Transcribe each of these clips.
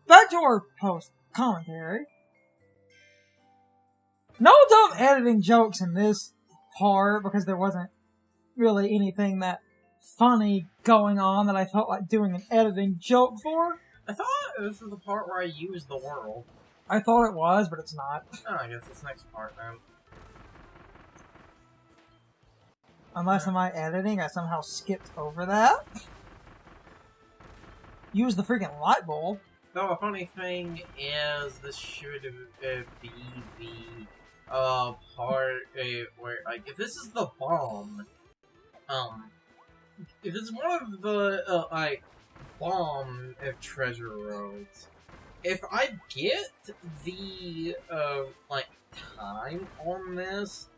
back to our post-commentary. No dumb editing jokes in this part, because there wasn't really anything that funny going on that I felt like doing an editing joke for. I thought this was the part where I used the world. I thought it was, but it's not. Oh, I guess it's next part then. Unless in my editing, I somehow skipped over that. Use the freaking light bulb. No, the funny thing is, this should be the part where, like, if this is the bomb, if it's one of the bomb treasure roads, if I get the time on this,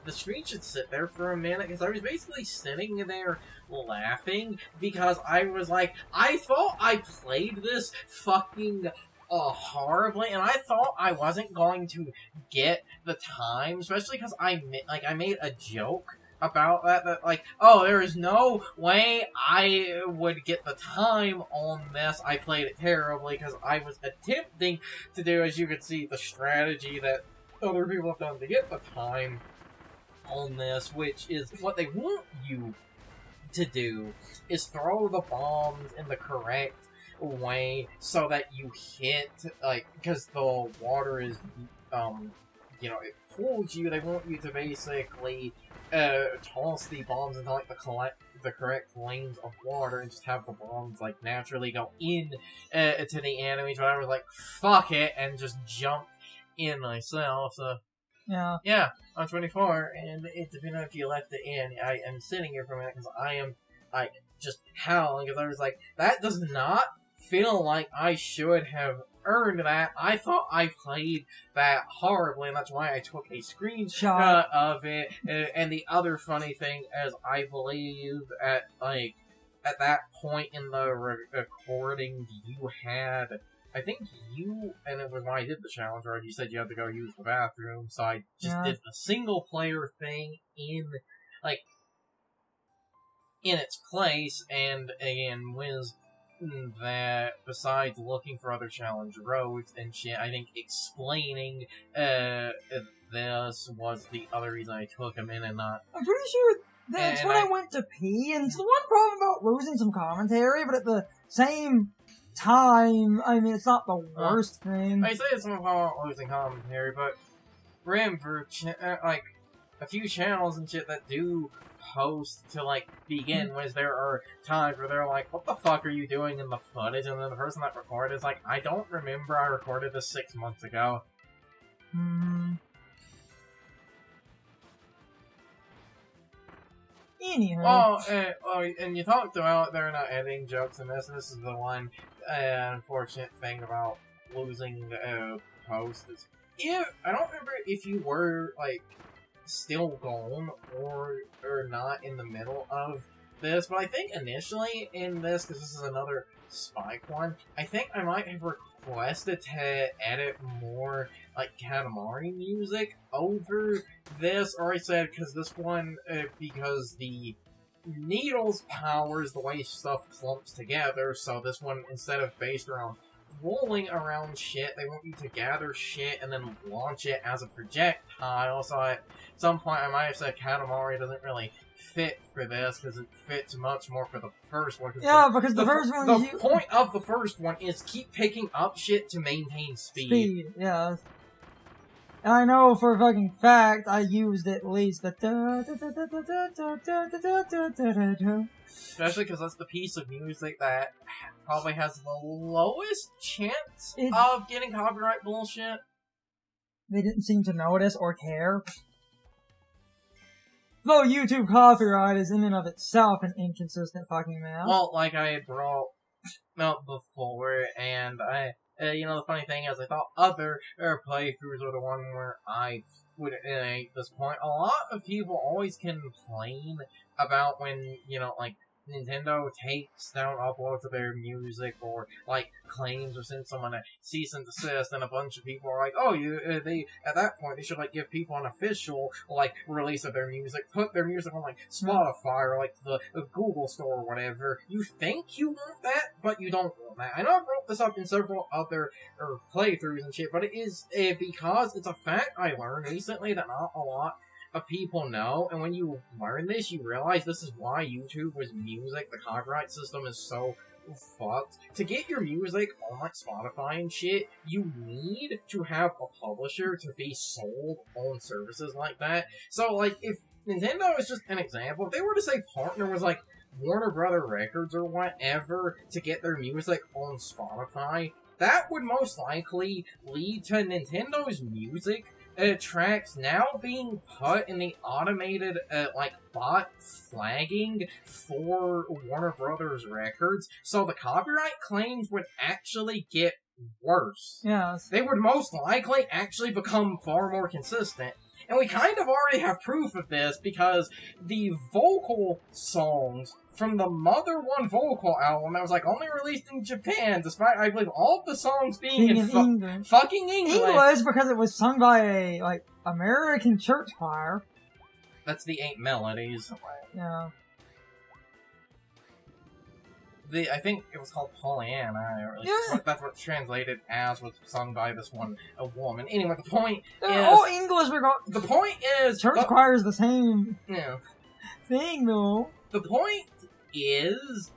the screen should sit there for a minute, because I was basically sitting there laughing, because I was like, I thought I played this fucking horribly, and I thought I wasn't going to get the time, especially because I made a joke about that, like, oh, there is no way I would get the time on this. I played it terribly, because I was attempting to do, as you can see, the strategy that other people have done to get the time on this, which is what they want you to do, is throw the bombs in the correct way so that you hit, like, because the water is, you know, it pulls you. They want you to basically toss the bombs into, like, the correct lanes of water and just have the bombs, like, naturally go in to the enemies. But I was like, fuck it, and just jumped in myself, so... Yeah, I'm 24, and it depending on if you left it in, I am sitting here for a minute, because I am, like, just howling, because I was like, that does not feel like I should have earned that. I thought I played that horribly, and that's why I took a screenshot of it. And the other funny thing is, I believe at that point in the recording, you had... I think you, and it was when I did the challenge, right? You said you had to go use the bathroom, so I just did a single-player thing in its place, and again, was that besides looking for other challenge roads and shit, I think explaining this was the other reason I took him in and not... I'm pretty sure that's when I went to pee, and it's the one problem about losing some commentary, but at the same... time, I mean, it's not the worst thing. I say it's not about losing commentary, but remember, like, a few channels and shit that do post to, like, begin with, there are times where they're like, what the fuck are you doing in the footage? And then the person that recorded is like, I don't remember I recorded this 6 months ago. Anyhow. And you talked about they're not editing jokes in this, and this is the one unfortunate thing about losing posts. I don't remember if you were, like, still gone or not in the middle of this, but I think initially in this, because this is another Spike one, I think I might have requested to edit more, like, Katamari music over this, or I said, because this one, because the Needle's powers the way stuff clumps together, so this one, instead of based around rolling around shit, they want you to gather shit and then launch it as a projectile, so at some point I might have said Katamari doesn't really fit for this, because it fits much more for the first one. Yeah, because the first one... The point of the first one is keep picking up shit to maintain speed. Yeah. And I know for a fucking fact I used at least the... Especially because that's the piece of music that probably has the lowest chance of getting copyright bullshit. They didn't seem to notice or care. Though YouTube copyright is in and of itself an inconsistent fucking man. Well, like I had brought up before, and you know, the funny thing is, I thought other playthroughs were the one where I would, at this point, a lot of people always complain about when, you know, like, Nintendo takes down uploads of their music, or like claims or sends someone a cease and desist, and a bunch of people are like, oh, they at that point they should like give people an official like release of their music, put their music on like Spotify or like the Google store or whatever. You think you want that, but you don't want that. I know I brought this up in several other playthroughs and shit, but it is because it's a fact I learned recently that not a lot of people know, and when you learn this, you realize this is why YouTube with music, the copyright system is so fucked. To get your music on like Spotify and shit, you need to have a publisher to be sold on services like that. So like if Nintendo is just an example, if they were to say partner with like Warner Brother Records or whatever to get their music on Spotify, that would most likely lead to Nintendo's music tracks now being put in the automated, like, bot flagging for Warner Brothers Records, so the copyright claims would actually get worse. Yes. They would most likely actually become far more consistent. And we kind of already have proof of this, because the vocal songs from the Mother One vocal album that was, like, only released in Japan, despite, I believe, all of the songs being in English. Fucking English. English, because it was sung by a, like, American church choir. That's the 8 Melodies. Yeah. I think it was called Pollyanna, or that's what it's translated as, was sung by this one woman. Anyway, the point They're is... all English, the point is... Church choir is the same thing, though. The point is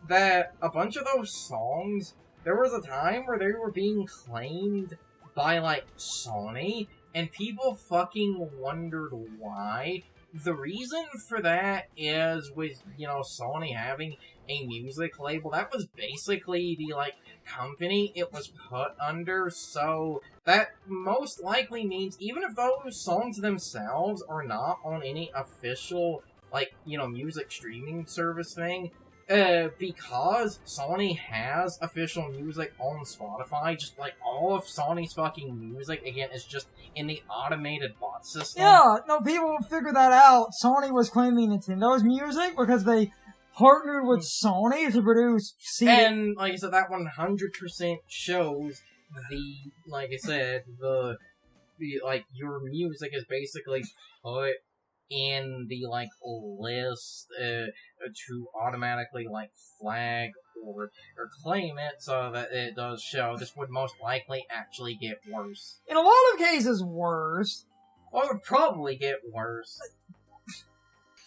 that a bunch of those songs, there was a time where they were being claimed by, like, Sony, and people fucking wondered why. The reason for that is with, Sony having a music label, that was basically the, like, company it was put under, so that most likely means even if those songs themselves are not on any official, like, music streaming service thing, because Sony has official music on Spotify, just like all of Sony's fucking music, again, is just in the automated bot system. Yeah, no, people will figure that out. Sony was claiming Nintendo's music because they partnered with Sony to produce CD. And, like I said, that 100% shows like I said, like, your music is basically put in the, like, list to automatically, like, flag or claim it so that it does show. This would most likely actually get worse. In a lot of cases, worse. Well, it would probably get worse.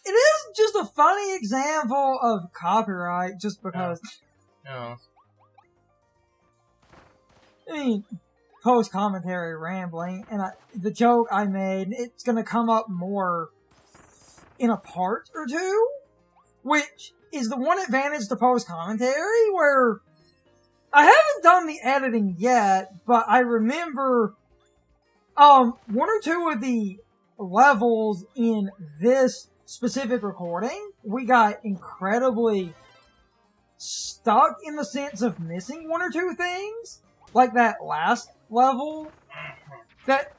It is just a funny example of copyright, just because... Yeah. I mean, post-commentary rambling, and the joke I made, it's gonna come up more in a part or two, which is the one advantage to post-commentary, where I haven't done the editing yet, but I remember one or two of the levels in this specific recording, we got incredibly stuck in the sense of missing one or two things, like that last level that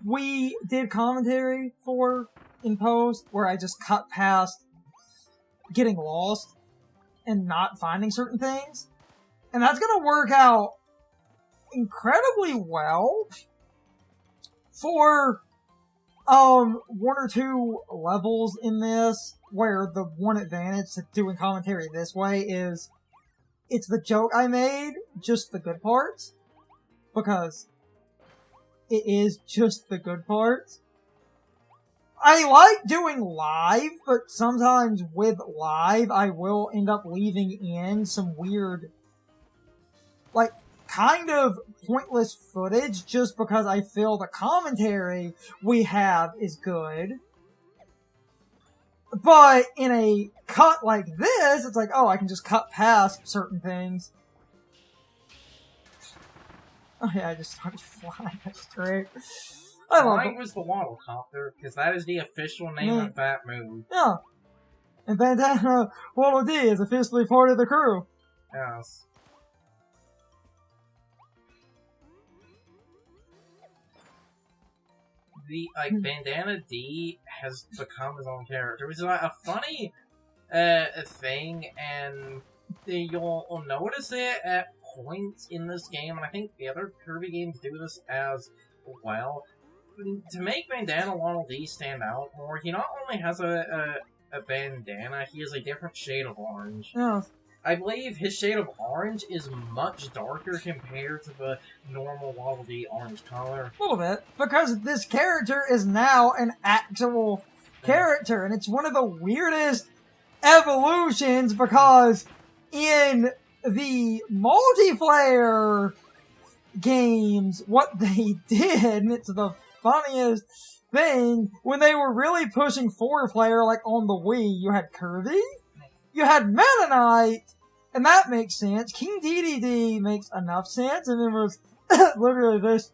we did commentary for in post, where I just cut past getting lost and not finding certain things. And that's gonna work out incredibly well for one or two levels in this, where the one advantage to doing commentary this way is it's the joke I made, just the good parts, because it is just the good parts. I like doing live, but sometimes with live, I will end up leaving in some weird, like, kind of pointless footage just because I feel the commentary we have is good. But in a cut like this, it's like, oh, I can just cut past certain things. Oh yeah, I just started flying. That's great. I love it. Was the Waddle Copter, because that is the official name of that move. Yeah. And Bandana Waddle D is officially part of the crew. Yes. Bandana D has become his own character, which is like a funny thing, and you'll notice it at points in this game, and I think the other Kirby games do this as well. To make Bandana Waddle Dee stand out more, he not only has a bandana, he has a different shade of orange. Yeah. I believe his shade of orange is much darker compared to the normal Waddle Dee orange color. A little bit. Because this character is now an actual character, and it's one of the weirdest evolutions because in the multiplayer games, what they did, and it's the funniest thing, when they were really pushing 4-player, like on the Wii, you had Kirby, you had Meta Knight, and that makes sense. King DDD makes enough sense, and then was literally this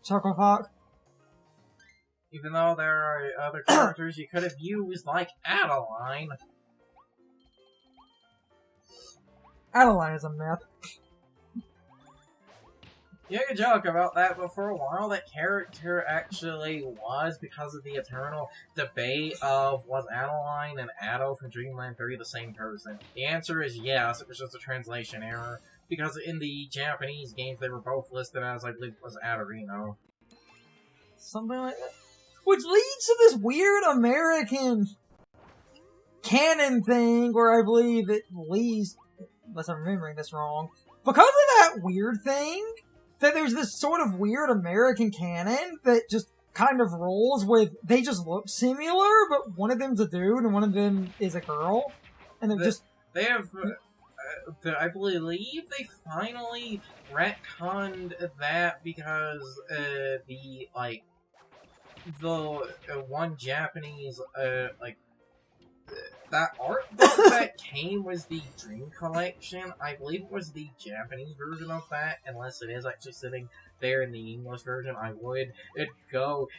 Chuckle Fox. Even though there are other characters you could have used, like Adeline. Adeline is a myth. You could joke about that, but for a while that character actually was, because of the eternal debate of was Adeline and Ado from Dreamland 3 the same person? The answer is yes, it was just a translation error. Because in the Japanese games they were both listed as, I believe it was Adorino. Something like that. Which leads to this weird American canon thing where I believe it leads, unless I'm remembering this wrong, because of that weird thing, that there's this sort of weird American canon that just kind of rolls with, they just look similar, but one of them's a dude and one of them is a girl. And they have, I believe they finally retconned that because, the one Japanese, that art book that came was the Dream Collection. I believe it was the Japanese version of that, unless it is actually sitting there in the English version. I would go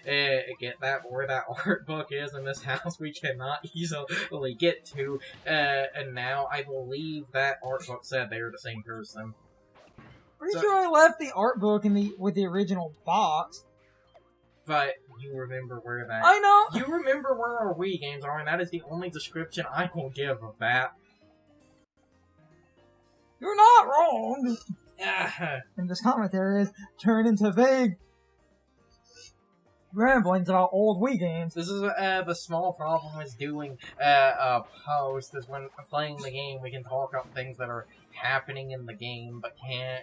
get that, but where that art book is in this house, we cannot easily get to. And now I believe that art book said they were the same person. Pretty sure I left the art book with the original box. But you remember where that... I know! You remember where our Wii games are, and that is the only description I will give of that. You're not wrong! And this commentary is turned into vague ramblings about old Wii games. This is the small problem with doing a post, is when playing the game we can talk about things that are happening in the game, but can't,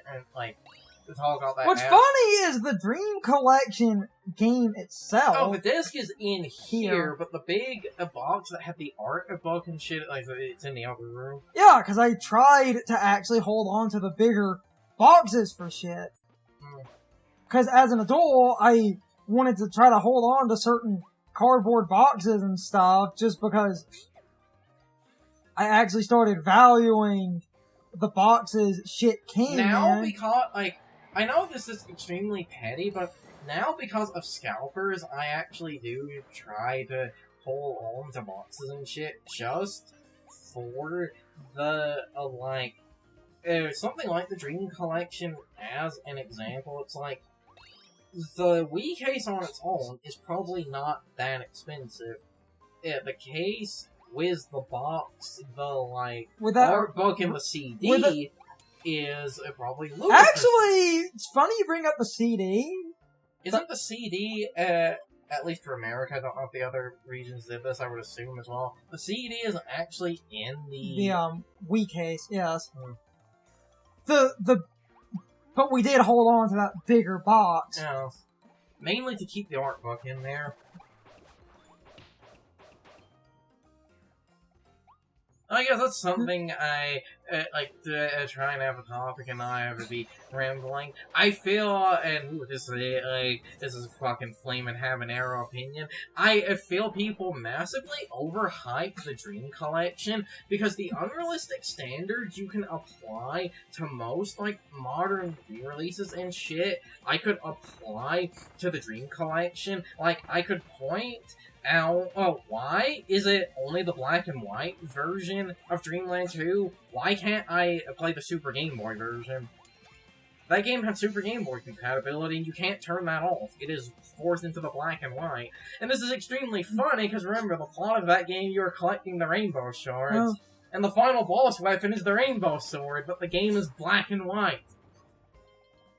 to talk about that. What's funny is the Dream Collection game itself. Oh, the disc is in here, but the big box that had the art book and shit, it's in the other room. Yeah, because I tried to actually hold on to the bigger boxes for shit. Because as an adult, I wanted to try to hold on to certain cardboard boxes and stuff, just because I actually started valuing the boxes shit came now in. Because, I know this is extremely petty, but now because of scalpers, I actually do try to hold on to boxes and shit just for the, something like the Dream Collection as an example. It's like, the Wii case on its own is probably not that expensive. The case with the box, the, art book and the CD is probably ludicrous. Actually, it's funny you bring up the CD. Isn't the CD, at least for America, I don't know if the other regions did this, I would assume as well, the CD is actually in the Wii case, yes. But we did hold on to that bigger box. Yeah. Mainly to keep the art book in there. I guess that's something I like to try and have a topic and not have to be rambling. I feel, and this is a fucking flaming habanero opinion, I feel people massively overhype the Dream Collection because the unrealistic standards you can apply to most, modern re-releases and shit, I could apply to the Dream Collection. I could point out, why is it only the black and white version of Dreamland 2? Why can't I play the Super Game Boy version? that game had Super Game Boy compatibility, and you can't turn that off. It is forced into the black and white. And this is extremely funny, because remember, the plot of that game, you are collecting the rainbow shards, Oh. and the final boss weapon is the rainbow sword, but the game is black and white.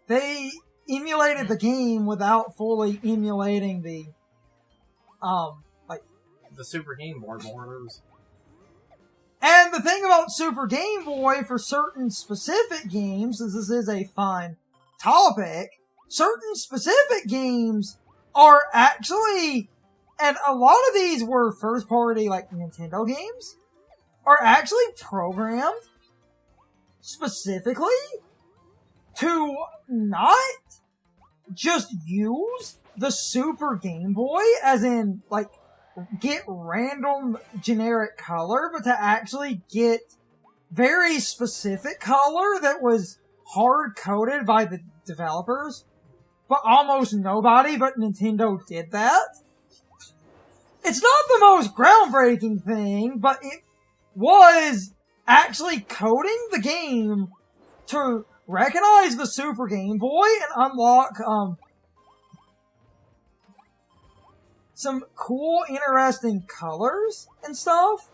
They emulated the game without fully emulating the, The Super Game Boy borders. And the thing about Super Game Boy for certain specific games, as this is a fine topic, certain specific games are actually, and a lot of these were first party, like, Nintendo games, are actually programmed specifically to not just use the Super Game Boy, as in, like, get random generic color, but to actually get very specific color that was hard-coded by the developers. But almost nobody but Nintendo did that. It's not the most groundbreaking thing, but it was actually coding the game to recognize the Super Game Boy and unlock, some cool, interesting colors and stuff.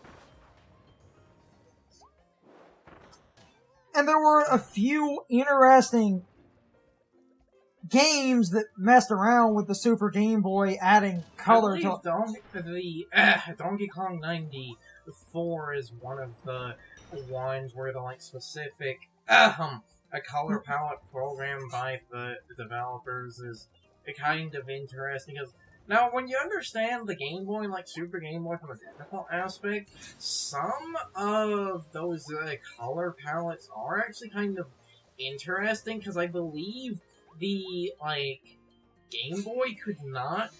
And there were a few interesting games that messed around with the Super Game Boy, adding color to... Donkey Kong 94 is one of the ones where the, like, specific, a color palette programmed by the developers is kind of interesting, because now, when you understand the Game Boy and, like, Super Game Boy from a technical aspect, some of those color palettes are actually kind of interesting, because I believe the, like, Game Boy could not,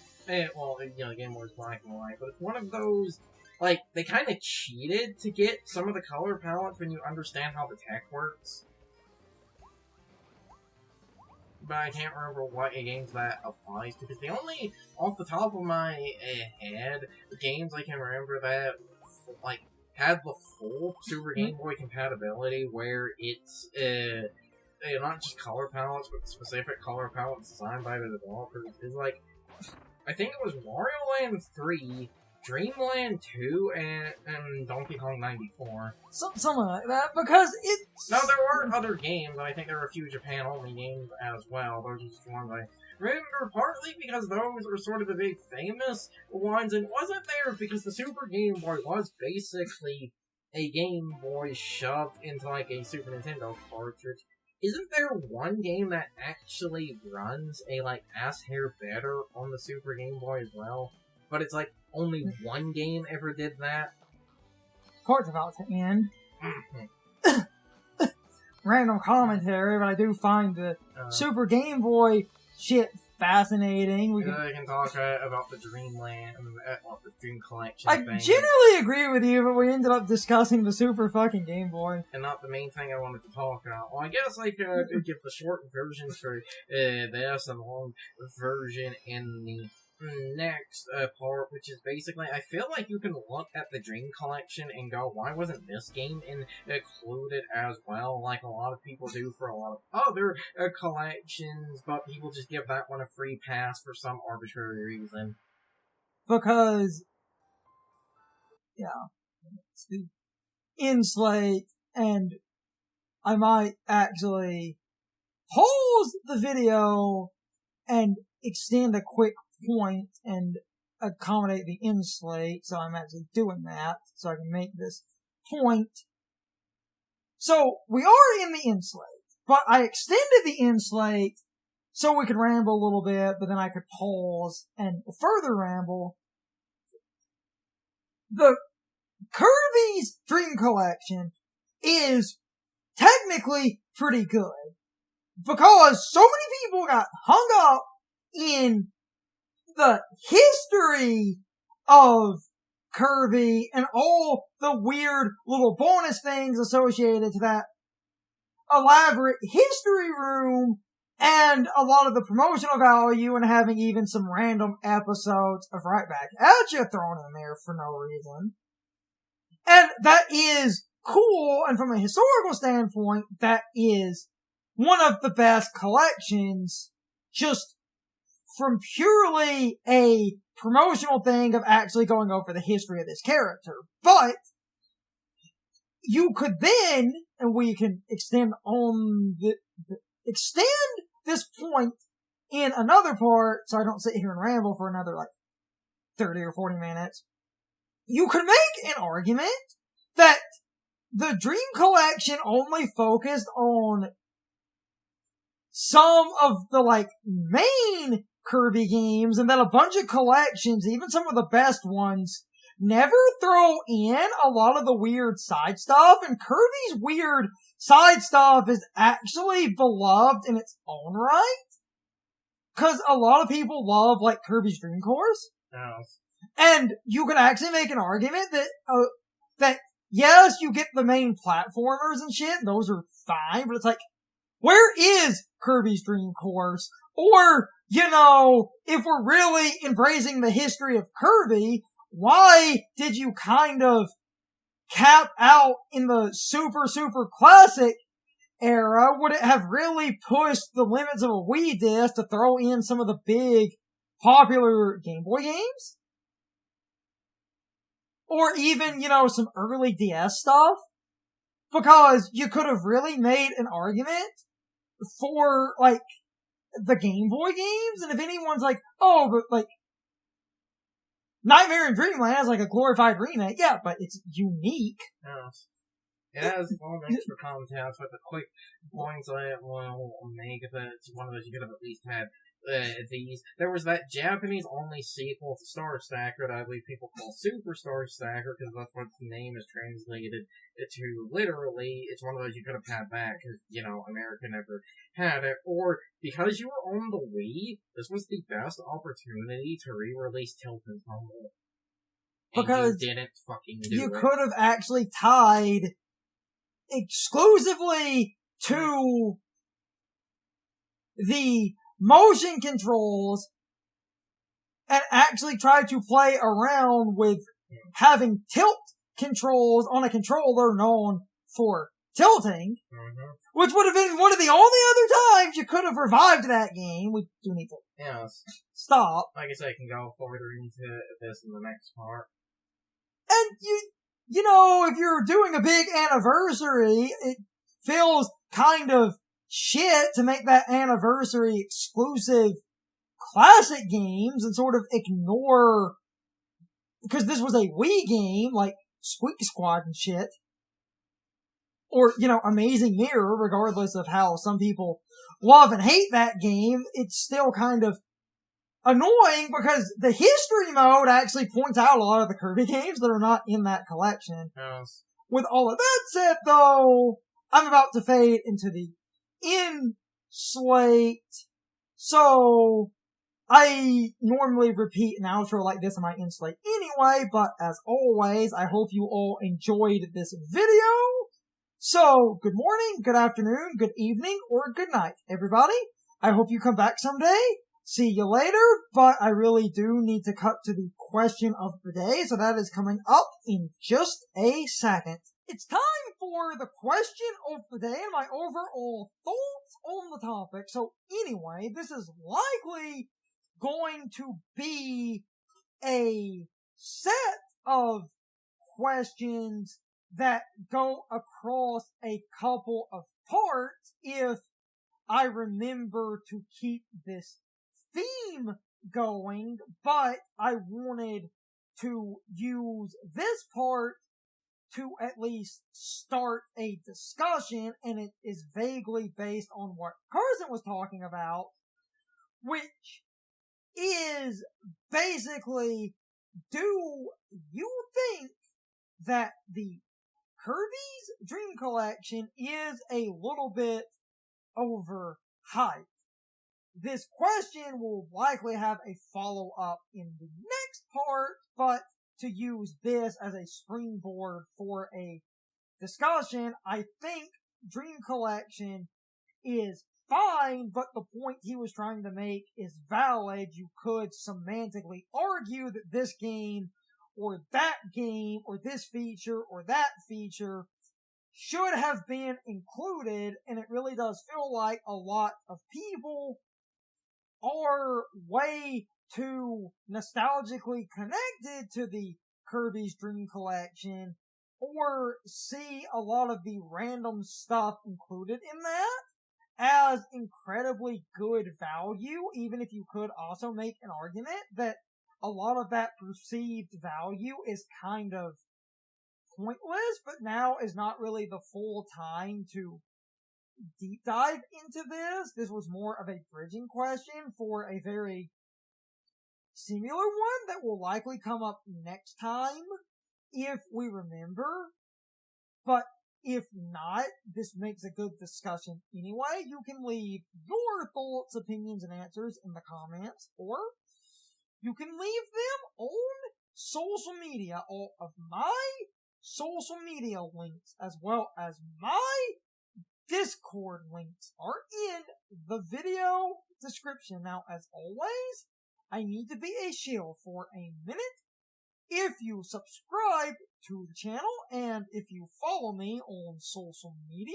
well, you know, Game Boy's black and white, but it's one of those, like, they kind of cheated to get some of the color palettes when you understand how the tech works. But I can't remember what games that applies to, because the only, off the top of my head, games I can remember that, like, had the full Super Game Boy compatibility, where it's, not just color palettes, but specific color palettes designed by the developers, is, like, I think it was Wario Land 3, Dreamland 2, and Donkey Kong 94. Something like that, because it's... No, there were other games, and I think there were a few Japan-only games as well. Those are just ones I remember, partly because those were sort of the big famous ones, and wasn't there because the Super Game Boy was basically a Game Boy shoved into, like, a Super Nintendo cartridge. Isn't there one game that actually runs a, like, ass hair better on the Super Game Boy as well? But it's, like, only one game ever did that? Part's about to end. Random commentary, but I do find the Super Game Boy shit fascinating. We can talk about the Dreamland, the Dream Collection I thing. generally agree with you, but we ended up discussing the Super fucking Game Boy. And not the main thing I wanted to talk about. Well, I guess I could give the short version for this and the long version in the next part, which is basically, I feel like you can look at the Dream Collection and go, why wasn't this game included as well, like a lot of people do for a lot of other collections, but people just give that one a free pass for some arbitrary reason. Because, yeah, it's the Inslate, and I might actually pause the video and extend a quick point and accommodate the Inslate, so I'm actually doing that, so I can make this point. So, we are in the Inslate, but I extended the Inslate so we could ramble a little bit, but then I could pause and further ramble. The Kirby's Dream Collection is technically pretty good, because so many people got hung up in the history of Kirby and all the weird little bonus things associated to that elaborate history room, and a lot of the promotional value, and having even some random episodes of Right Back At You thrown in there for no reason. And that is cool, and from a historical standpoint, that is one of the best collections, just from purely a promotional thing of actually going over the history of this character. But you could then, and we can extend this point in another part, so I don't sit here and ramble for another 30 or 40 minutes. You could make an argument that the Dream Collection only focused on some of the main Kirby games, and that a bunch of collections, even some of the best ones, never throw in a lot of the weird side stuff, and Kirby's weird side stuff is actually beloved in its own right. Cause a lot of people love, Kirby's Dream Course. Oh. And you could actually make an argument that yes, you get the main platformers and shit, and those are fine, but it's where is Kirby's Dream Course? Or, if we're really embracing the history of Kirby, why did you kind of cap out in the super, super classic era? Would it have really pushed the limits of a Wii disc to throw in some of the big, popular Game Boy games? Or even, some early DS stuff? Because you could have really made an argument for, the Game Boy games, and if anyone's oh, but, Nightmare in Dreamland is a glorified remake, yeah, but it's unique. Yes. It has all the extra content, but the quick points I will make that it's one of those you could have at least had these. There was that Japanese-only sequel to Star Stacker that I believe people call Super Star Stacker, because that's what the name is translated to literally. It's one of those you could have had back, because, America never had it. Or, because you were on the Wii, this was the best opportunity to re-release Tilted Tumble. Because you didn't fucking do it. You could have actually tied exclusively to the motion controls and actually tried to play around with having tilt controls on a controller known for tilting, which would have been one of the only other times you could have revived that game. We do need to stop. Like I said, I can go further into this in the next part. And if you're doing a big anniversary, it feels kind of shit to make that anniversary exclusive classic games and sort of ignore, because this was a Wii game, like Squeak Squad and shit. Or, Amazing Mirror, regardless of how some people love and hate that game, it's still kind of annoying because the history mode actually points out a lot of the Kirby games that are not in that collection. Yes. With all of that said, though, I'm about to fade into the end slate, so I normally repeat an outro like this in my end slate anyway, but as always, I hope you all enjoyed this video. So, good morning, good afternoon, good evening, or good night, everybody. I hope you come back someday. See you later, but I really do need to cut to the question of the day, so that is coming up in just a second. It's time for the question of the day and my overall thoughts on the topic. So anyway, this is likely going to be a set of questions that go across a couple of parts if I remember to keep this theme going, but I wanted to use this part to at least start a discussion, and it is vaguely based on what Carson was talking about, which is basically, do you think that the Kirby's Dream Collection is a little bit overhyped? This question will likely have a follow-up in the next part, but to use this as a springboard for a discussion, I think Dream Collection is fine, but the point he was trying to make is valid. You could semantically argue that this game, or that game, or this feature, or that feature should have been included, and it really does feel like a lot of people are way too nostalgically connected to the Kirby's Dream Collection, or see a lot of the random stuff included in that as incredibly good value, even if you could also make an argument that a lot of that perceived value is kind of pointless, but now is not really the full time to deep dive into this. This was more of a bridging question for a very similar one that will likely come up next time if we remember. But if not, this makes a good discussion anyway. You can leave your thoughts, opinions, and answers in the comments, or you can leave them on social media. All of my social media links, as well as my Discord links, are in the video description. Now, as always, I need to be a shill for a minute. If you subscribe to the channel and if you follow me on social media,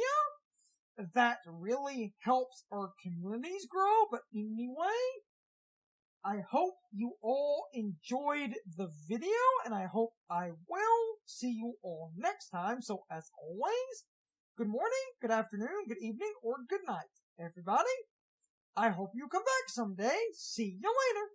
that really helps our communities grow. But anyway, I hope you all enjoyed the video, and I hope I will see you all next time. So as always, good morning, good afternoon, good evening, or good night, everybody. I hope you come back someday. See you later.